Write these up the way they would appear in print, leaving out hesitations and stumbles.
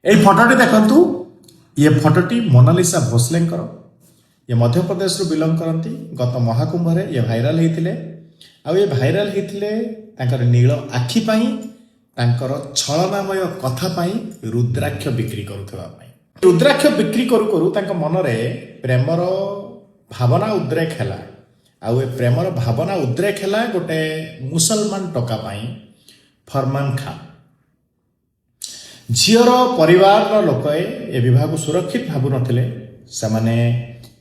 এই ফটোটি দেখন্তু ये ফটোটি मोनालिसा भोसलेंकर ये मध्य प्रदेश रु बिलोंग करती गत महाकुंभ रे ये भाइराल होते आ ये भाइराल होते तांकर नील आखि पाई तांकर छलनामय कथा पाई रुद्राक्ष बिक्री करुवा रुद्राक्ष बिक्री करू करू तांक मनरे प्रेमर भावना उद्रेक है आउ प्रेमर भावना उद्रेक है गोटे मुसलमान टका पाई फरमान खान झीर परिवार लोक ए विवाह सुरक्षित भावु नथिले सेमाने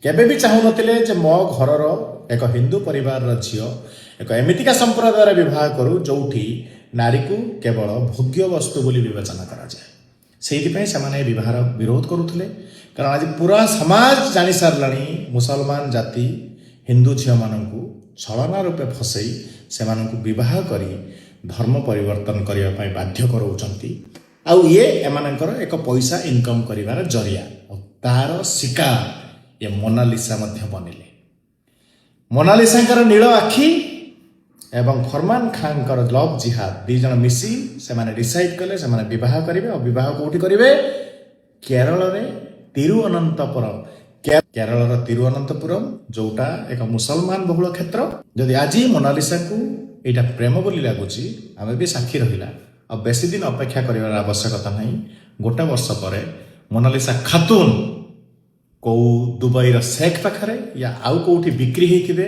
केबे भी चाहू नथिले जे मो घरर एक हिंदू परिवार झील एक एमितिका संप्रदायर विवाह करू जोठी नारी को केवल भोग्य वस्तु बोली विवेचना करा जाए सेइथिपई सेमाने विवाह विरोध करुथिले कारण आज पूरा समाज जानि सारलानी मुसलमान जाति हिंदू झील मानकू छलना रूपे फसई सेमानकू विवाह करी धर्म परिवर्तन करने पई बाध्य कराउछंती आउ ये एमानकर एक पैसा इनकम करिवार जरिया तार शिकार ये मोनालिसा मध्य बनिले मोनालिसांकर नील आखि एवं फरमान खानकर लव जिहाद दी जन मिसी से माने डिसाइड कले से माने विवाह करिवे और विवाह कोठी करिवे केरल रे तिरुअनंतपुरम केरल रो तिरुअनंतपुरम जोटा एक मुसलमान बहुल क्षेत्र जदि आज मोनालिसा को एटा प्रेम बोली लागुची आमे भी साक्षी रहिला अब बेसी दिन अपेक्षा करिवार आवश्यकता नहीं गोटे वर्ष पर मोनालिसा खातून कौ दुबई शेख पाखरे या आउ कौटी बिक्री होते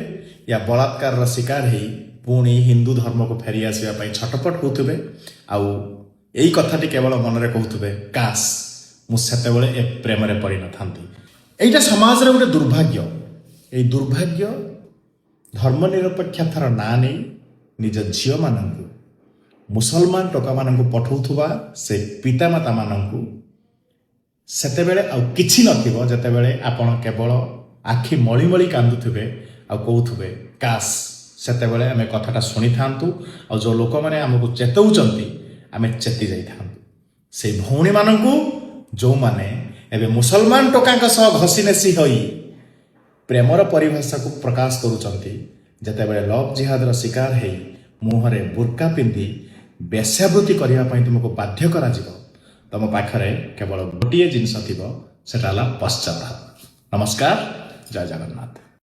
या बलात्कार शिकार हो पुणी हिंदू धर्म को फेरी आसवाई छटपट होते आउ यही कथाटी केवल मनरे कहते काश मुझे ए प्रेम पड़ न था यहीटा समाज रे गोटे दुर्भाग्य ये दुर्भाग्य धर्मनिरपेक्षतार ना नहीं निज झील मानू मुसलमान टका मानू पठाउथुबा से पितामाता मानू सेतेबेले आ किछि नथिबो जेतेबेले आपण केवल आखि मळी मळी कांदुथुबे आ कहउथुबे काश सेतेबेले आमे कथाटा सुनि थांतु आ जो लोक माने हमकु चेतौचंती आमे चेती जाई थांतु से भौणी मानकु जो माने एबे मुसलमान टकांक सह घसी नेसी होई प्रेमर परिभाषा को प्रकाश करूचंती जेतेबेले लव जिहादर शिकार हेई मुहरे बुर्का पिंधि बेश्यावृत्ति करने तुमको बाध्य करा जिवो तुम पाखरे केवल गोटे जिनस थी से पश्चाताप। नमस्कार, जय जगन्नाथ।